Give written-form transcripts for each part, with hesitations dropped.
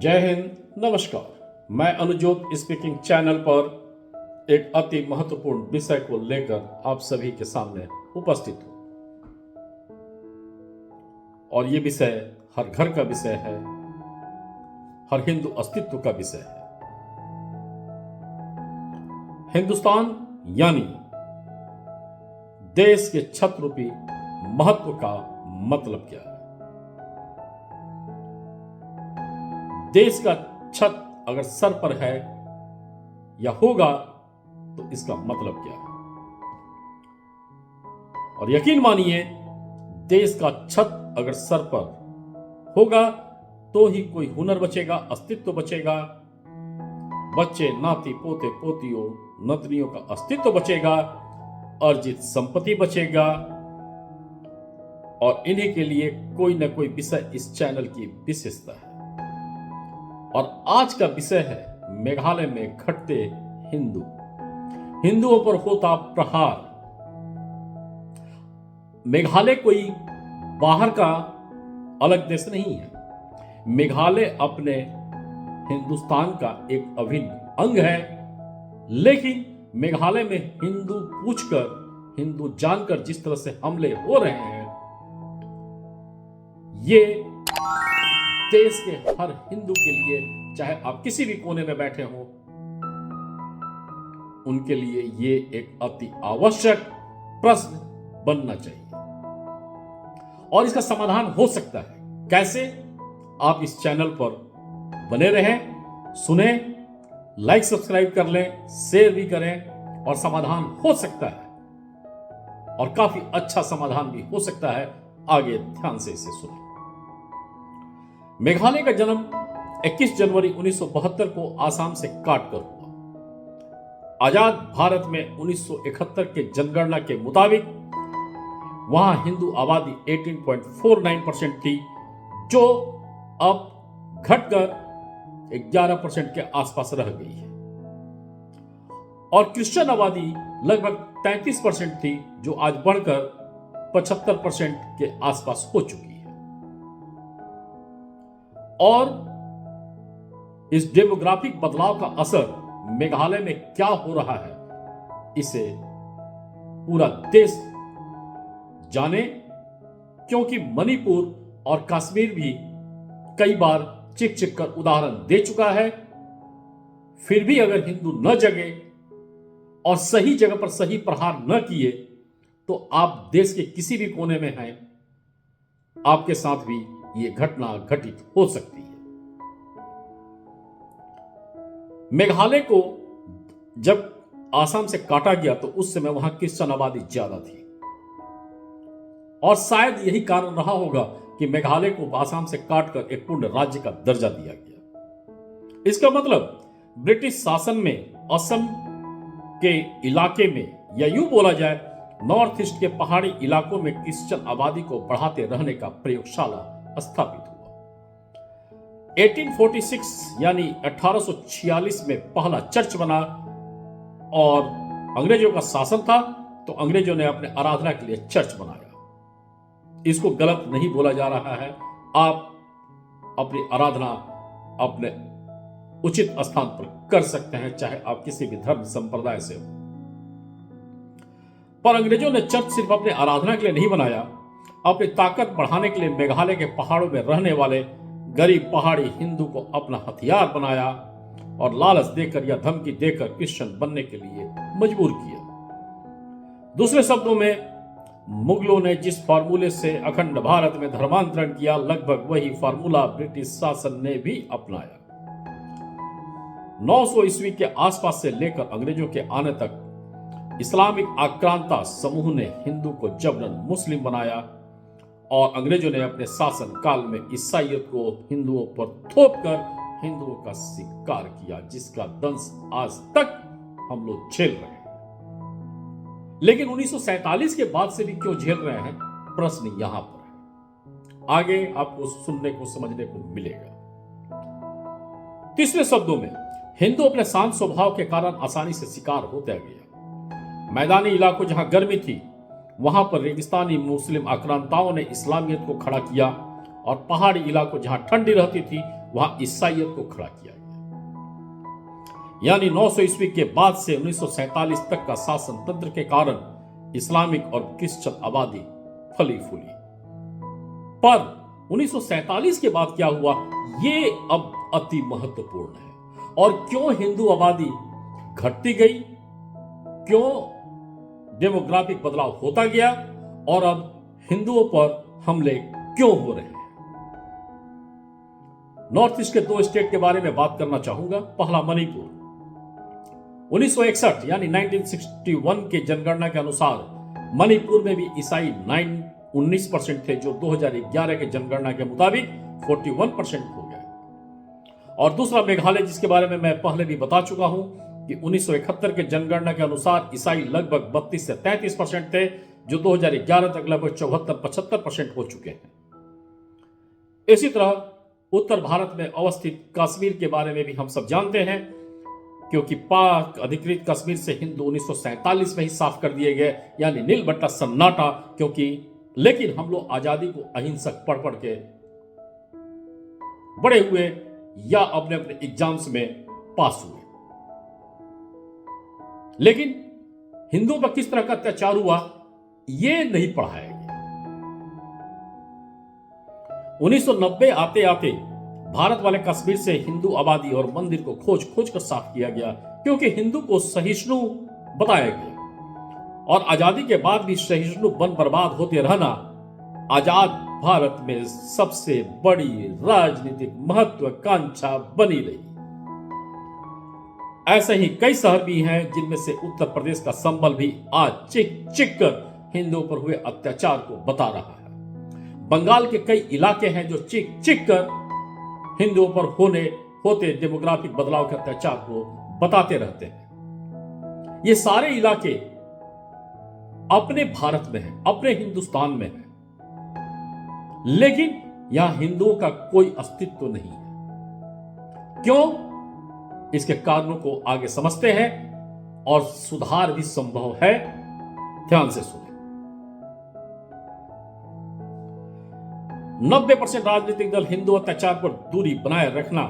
जय हिंद, नमस्कार। मैं अनुजोत स्पीकिंग चैनल पर एक अति महत्वपूर्ण विषय को लेकर आप सभी के सामने उपस्थित हूं। और ये विषय हर घर का विषय है, हर हिंदू अस्तित्व का विषय है। हिंदुस्तान यानी देश के छत्र रूपी महत्व का मतलब क्या है? देश का छत अगर सर पर है या होगा तो इसका मतलब क्या है? और यकीन मानिए, देश का छत अगर सर पर होगा तो ही कोई हुनर बचेगा, अस्तित्व बचेगा, बच्चे, नाती, पोते, पोतियों, नतनियों का अस्तित्व बचेगा, अर्जित संपत्ति बचेगा। और इन्हीं के लिए कोई ना कोई विषय इस चैनल की विशेषता है। और आज का विषय है मेघालय में घटते हिंदुओं पर होता प्रहार। मेघालय कोई बाहर का अलग देश नहीं है। मेघालय अपने हिंदुस्तान का एक अभिन्न अंग है। लेकिन मेघालय में हिंदू पूछकर, हिंदू जानकर जिस तरह से हमले हो रहे हैं, ये देश के हर हिंदू के लिए, चाहे आप किसी भी कोने में बैठे हो, उनके लिए ये एक अति आवश्यक प्रश्न बनना चाहिए। और इसका समाधान हो सकता है कैसे? आप इस चैनल पर बने रहें, सुने, लाइक सब्सक्राइब कर लें, शेयर भी करें, और समाधान हो सकता है, और काफी अच्छा समाधान भी हो सकता है। आगे ध्यान से इसे सुनें। मेघालय का जन्म 21 जनवरी 1972 को आसाम से काटकर हुआ। आजाद भारत में 1971 के जनगणना के मुताबिक वहां हिंदू आबादी 18.49% थी, जो अब घटकर 11% के आसपास रह गई है। और क्रिश्चियन आबादी लगभग 33% थी, जो आज बढ़कर 75% के आसपास हो चुकी है। और इस डेमोग्राफिक बदलाव का असर मेघालय में क्या हो रहा है, इसे पूरा देश जाने, क्योंकि मणिपुर और कश्मीर भी कई बार चिक चिक कर उदाहरण दे चुका है। फिर भी अगर हिंदू न जगे और सही जगह पर सही प्रहार न किए, तो आप देश के किसी भी कोने में हैं, आपके साथ भी ये घटना घटित हो सकती है। मेघालय को जब आसाम से काटा गया तो उस समय वहां क्रिश्चियन आबादी ज्यादा थी, और शायद यही कारण रहा होगा कि मेघालय को आसाम से काटकर एक पूर्ण राज्य का दर्जा दिया गया। इसका मतलब ब्रिटिश शासन में असम के इलाके में, या यूं बोला जाए नॉर्थ ईस्ट के पहाड़ी इलाकों में, क्रिश्चियन आबादी को बढ़ाते रहने का प्रयोगशाला स्थापित हुआ। 1846 यानी 1846 में पहला चर्च बना, और अंग्रेजों का शासन था तो अंग्रेजों ने अपने आराधना के लिए चर्च बनाया। इसको गलत नहीं बोला जा रहा है। आप अपनी आराधना अपने उचित स्थान पर कर सकते हैं, चाहे आप किसी भी धर्म संप्रदाय से हो। पर अंग्रेजों ने चर्च सिर्फ अपने आराधना के लिए नहीं बनाया, अपनी ताकत बढ़ाने के लिए मेघालय के पहाड़ों में रहने वाले गरीब पहाड़ी हिंदू को अपना हथियार बनाया, और लालच देकर या धमकी देकर क्रिश्चियन बनने के लिए मजबूर किया। दूसरे शब्दों में, मुगलों ने जिस फार्मूले से अखंड भारत में धर्मांतरण किया, लगभग वही फार्मूला ब्रिटिश शासन ने भी अपनाया। 900 ईस्वी के आसपास से लेकर अंग्रेजों के आने तक इस्लामिक आक्रांता समूह ने हिंदू को जबरन मुस्लिम बनाया, और अंग्रेजों ने अपने शासन काल में ईसाइयत को हिंदुओं पर थोपकर हिंदुओं का शिकार किया, जिसका दंश आज तक हम लोग झेल रहे हैं। लेकिन 1947 के बाद से भी क्यों झेल रहे हैं, प्रश्न यहां पर है। आगे आपको सुनने को, समझने को मिलेगा। तीसरे शब्दों में, हिंदू अपने शांत स्वभाव के कारण आसानी से शिकार होते गया। मैदानी इलाकों जहां गर्मी थी, वहां पर रेगिस्तानी मुस्लिम आक्रांताओं ने इस्लामियत को खड़ा किया, और पहाड़ी इलाकों जहां ठंडी रहती थी वहां ईसाइयत को खड़ा किया गया। यानी 900 ईस्वी के बाद से 1947 तक का शासन तंत्र के कारण इस्लामिक और क्रिश्चियन आबादी फली फूली। पर 1947 के बाद क्या हुआ, ये अब अति महत्वपूर्ण है। और क्यों हिंदू आबादी घटती गई, क्यों डेमोग्राफिक बदलाव होता गया, और अब हिंदुओं पर हमले क्यों हो रहे हैं। नॉर्थ ईस्ट के 2 स्टेट के बारे में बात करना चाहूंगा। पहला मणिपुर। 1961 यानी 1961 के जनगणना के अनुसार मणिपुर में भी ईसाई 19% थे, जो 2011 के जनगणना के मुताबिक 41% हो गए। और दूसरा मेघालय, जिसके बारे में मैं पहले भी बता चुका हूं कि 1971 के जनगणना के अनुसार ईसाई लगभग 32 से 33% थे, जो 2011 तक लगभग 74-75% हो चुके हैं। इसी तरह उत्तर भारत में अवस्थित कश्मीर के बारे में भी हम सब जानते हैं, क्योंकि पाक अधिकृत कश्मीर से हिंदू 1947 में ही साफ कर दिए गए, यानी नील बट्टा सन्नाटा। क्योंकि लेकिन हम लोग आजादी को अहिंसक पढ़ पढ़ के बड़े हुए या अपने अपने एग्जाम्स में पास हुए, लेकिन हिंदुओं पर किस तरह का अत्याचार हुआ ये नहीं पढ़ाया गया। 1990 आते आते भारत वाले कश्मीर से हिंदू आबादी और मंदिर को खोज खोज कर साफ किया गया, क्योंकि हिंदू को सहिष्णु बताया गया। और आजादी के बाद भी सहिष्णु बन बर्बाद होते रहना आजाद भारत में सबसे बड़ी राजनीतिक महत्वाकांक्षा बनी रही। ऐसे ही कई शहर भी हैं जिनमें से उत्तर प्रदेश का संबल भी आज चिक चिक कर हिंदुओं पर हुए अत्याचार को बता रहा है। बंगाल के कई इलाके हैं जो चिक चिक कर हिंदुओं पर होते डेमोग्राफिक बदलाव के अत्याचार को बताते रहते हैं। ये सारे इलाके अपने भारत में हैं, अपने हिंदुस्तान में हैं, लेकिन यहां हिंदुओं का कोई अस्तित्व नहीं है। क्यों? इसके कारणों को आगे समझते हैं और सुधार भी संभव है। ध्यान से सुने। 90% राजनीतिक दल हिंदू अत्याचार पर दूरी बनाए रखना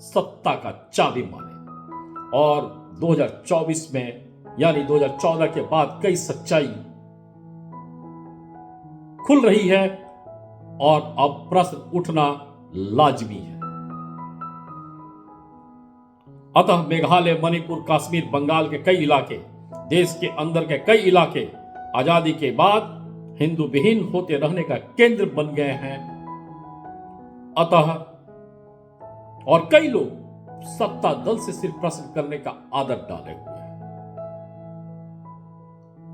सत्ता का चाबी माने, और 2024 में यानी 2014 के बाद कई सच्चाई खुल रही है और अब प्रश्न उठना लाजमी है। अतः मेघालय, मणिपुर, कश्मीर, बंगाल के कई इलाके, देश के अंदर के कई इलाके आजादी के बाद हिंदू विहीन होते रहने का केंद्र बन गए हैं। अतः और कई लोग सत्ता दल से सिर्फ प्रश्न करने का आदत डाले हुए हैं।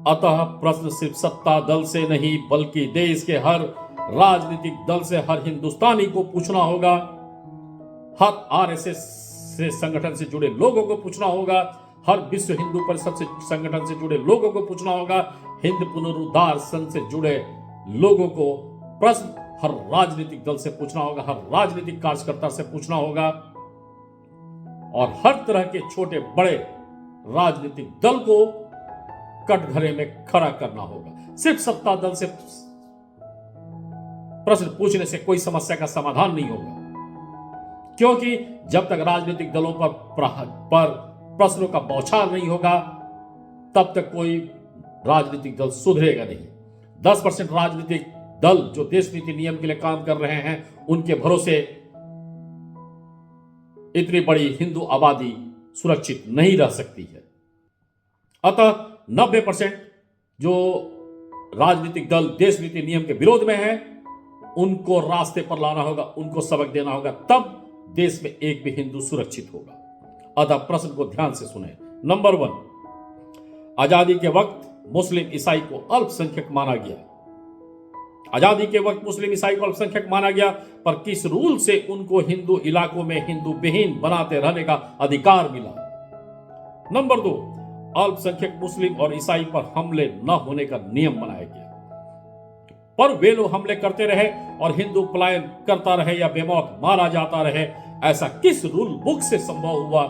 अतः प्रश्न सिर्फ सत्ता दल से नहीं, बल्कि देश के हर राजनीतिक दल से, हर हिंदुस्तानी को पूछना होगा, हर आरएसएस से संगठन से जुड़े लोगों को पूछना होगा, हर विश्व हिंदू परिषद से संगठन से जुड़े लोगों को पूछना होगा, हिंद पुनरुद्धार संघ से जुड़े लोगों को प्रश्न हर राजनीतिक दल से पूछना होगा, हर राजनीतिक कार्यकर्ता से पूछना होगा, और हर तरह के छोटे बड़े राजनीतिक दल को कटघरे में खड़ा करना होगा। सिर्फ सत्ता दल से प्रश्न पूछने से कोई समस्या का समाधान नहीं होगा, क्योंकि जब तक राजनीतिक दलों पर प्रश्नों का बौछार नहीं होगा, तब तक कोई राजनीतिक दल सुधरेगा नहीं। 10% राजनीतिक दल जो देश नीति नियम के लिए काम कर रहे हैं, उनके भरोसे इतनी बड़ी हिंदू आबादी सुरक्षित नहीं रह सकती है। अतः 90% जो राजनीतिक दल देश नीति नियम के विरोध में है, उनको रास्ते पर लाना होगा, उनको सबक देना होगा, तब देश में एक भी हिंदू सुरक्षित होगा। अतः प्रश्न को ध्यान से सुने। नंबर 1, आजादी के वक्त मुस्लिम ईसाई को अल्पसंख्यक माना गया। आजादी के वक्त मुस्लिम ईसाई को अल्पसंख्यक माना गया, पर किस रूल से उनको हिंदू इलाकों में हिंदू विहीन बनाते रहने का अधिकार मिला? नंबर 2, अल्पसंख्यक मुस्लिम और ईसाई पर हमले न होने का नियम बनाया गया, पर वे लोग हमले करते रहे और हिंदू पलायन करता रहे या बेमौत मारा जाता रहे। ऐसा किस रूल बुक से संभव हुआ?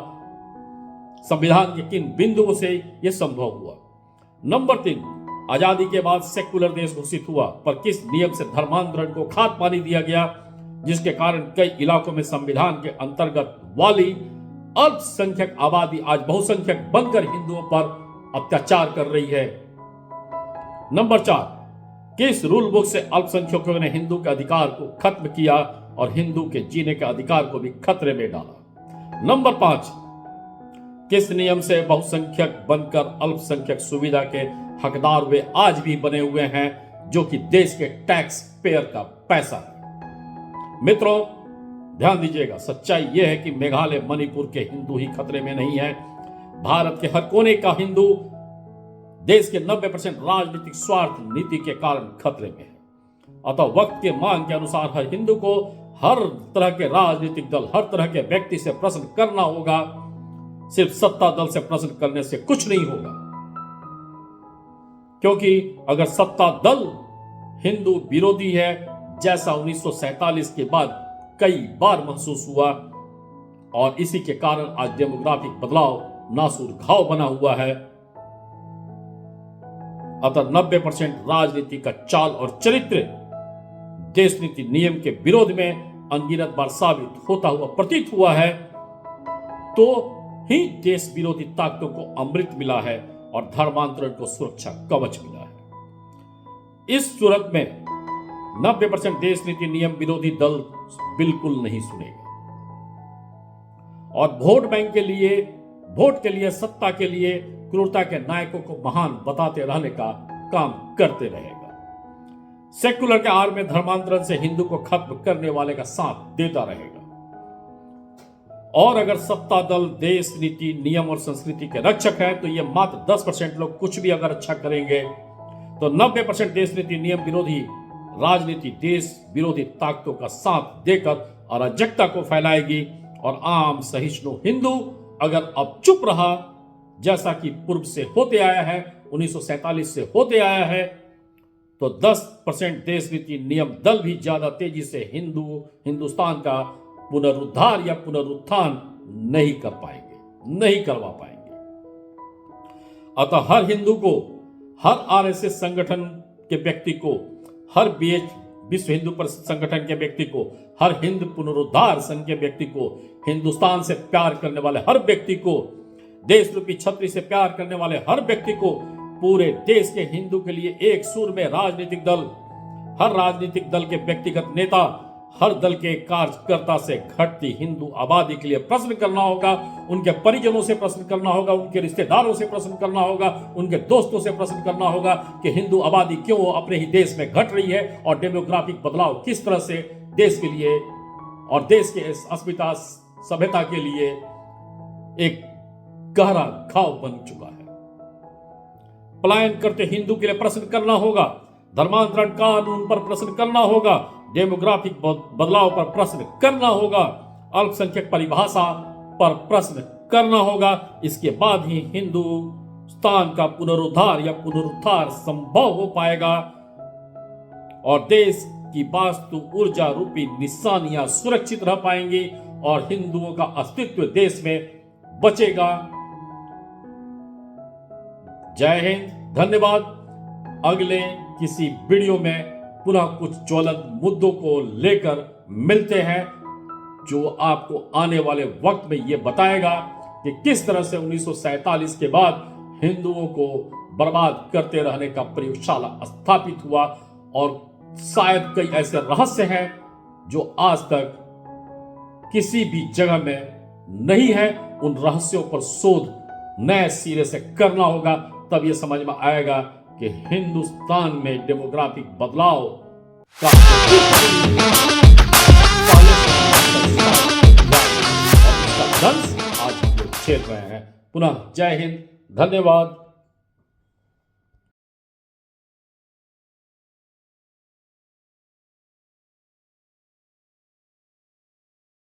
संविधान के किन बिंदुओं से यह संभव हुआ? नंबर 3, आजादी के बाद सेक्युलर देश घोषित हुआ, पर किस नियम से धर्मांतरण को खाद पानी दिया गया? जिसके कारण कई इलाकों में संविधान के अंतर्गत वाली अल्पसंख्यक आबादी आज बहुसंख्यक बनकर हिंदुओं पर अत्याचार कर रही है। नंबर 4, किस रूल बुक से अल्पसंख्यकों ने हिंदू के अधिकार को खत्म किया और हिंदू के जीने के अधिकार को भी खतरे में डाला। नंबर 5, किस नियम से बहुसंख्यक बनकर अल्पसंख्यक सुविधा के हकदार वे आज भी बने हुए हैं, जो कि देश के टैक्स पेयर का पैसा है। मित्रों ध्यान दीजिएगा, सच्चाई यह है कि मेघालय मणिपुर के हिंदू ही खतरे में नहीं है। भारत के हर कोने का हिंदू देश के 90% राजनीतिक स्वार्थ नीति के कारण खतरे में है। अतः वक्त के मांग के अनुसार हर हिंदू को हर तरह के राजनीतिक दल, हर तरह के व्यक्ति से प्रश्न करना होगा। सिर्फ सत्ता दल से प्रश्न करने से कुछ नहीं होगा, क्योंकि अगर सत्ता दल हिंदू विरोधी है, जैसा 1947 के बाद कई बार महसूस हुआ, और इसी के कारण आज डेमोग्राफिक बदलाव नासूर घाव बना हुआ है। अतः 90% राजनीति का चाल और चरित्र देश नीति नियम के विरोध में अनगिनत बार साबित होता हुआ प्रतीत हुआ है, तो ही देश विरोधी ताकतों को अमृत मिला है और धर्मांतरण को सुरक्षा कवच मिला है। इस सूरत में 90% देश नीति नियम विरोधी दल बिल्कुल नहीं सुनेगा और वोट बैंक के लिए, वोट के लिए, सत्ता के लिए क्रूरता के नायकों को महान बताते रहने का काम करते रहेगा। सेक्युलर के आड़ में धर्मांतरण से हिंदू को खत्म करने वाले का साथ देता रहेगा। और अगर सत्ता दल देश नीति नियम और संस्कृति के रक्षक है, तो ये मात्र 10% लोग कुछ भी अगर अच्छा करेंगे, तो 90% देश नीति नियम विरोधी राजनीति देश विरोधी ताकतों का साथ देकर अराजकता को फैलाएगी। और आम सहिष्णु हिंदू अगर अब चुप रहा, जैसा कि पूर्व से होते आया है, 1947 से होते आया है, तो 10% देश नीति नियम दल भी ज्यादा तेजी से हिंदुस्तान का पुनरुद्धार या पुनरुत्थान नहीं कर पाएंगे, नहीं करवा पाएंगे। अतः हर हिंदू को, हर आरएसएस संगठन के व्यक्ति को, हर विश्व हिंदू परिषद संगठन के व्यक्ति को, हर हिंद पुनरुद्धार संघ के व्यक्ति को, हिंदुस्तान से प्यार करने वाले हर व्यक्ति को, देश रूपी छतरी से प्यार करने वाले हर व्यक्ति को, पूरे देश के हिंदू के लिए एक सुर में राजनीतिक दल, हर राजनीतिक दल के व्यक्तिगत नेता, हर दल के कार्यकर्ता से घटती हिंदू आबादी के लिए प्रश्न करना होगा, उनके परिजनों से प्रश्न करना होगा, उनके रिश्तेदारों से प्रश्न करना होगा, उनके दोस्तों से प्रश्न करना होगा कि हिंदू आबादी क्यों अपने ही देश में घट रही है और डेमोग्राफिक बदलाव किस तरह से देश के लिए और देश के अस्मिता सभ्यता के लिए एक गहरा घाव बन चुका है। पलायन करते हिंदू के लिए प्रश्न करना होगा, धर्मांतरण कानून पर प्रश्न करना होगा, डेमोग्राफिक बदलाव पर प्रश्न करना होगा, अल्पसंख्यक परिभाषा पर प्रश्न करना होगा। इसके बाद ही हिंदुस्तान का पुनरुद्धार या पुनरुत्थान संभव हो पाएगा और देश की वास्तु ऊर्जा रूपी निशानियां सुरक्षित रह पाएंगी और हिंदुओं का अस्तित्व देश में बचेगा। जय हिंद, धन्यवाद। अगले किसी वीडियो में पुनः कुछ ज्वलंत मुद्दों को लेकर मिलते हैं, जो आपको आने वाले वक्त में यह बताएगा कि किस तरह से 1947 के बाद हिंदुओं को बर्बाद करते रहने का प्रयोगशाला स्थापित हुआ और शायद कई ऐसे रहस्य हैं जो आज तक किसी भी जगह में नहीं है। उन रहस्यों पर शोध नए सिरे से करना होगा, तब यह समझ में आएगा कि हिंदुस्तान में डेमोग्राफिक बदलाव का दंश आज हम लोग झेल रहे हैं। पुनः जय हिंद, धन्यवाद।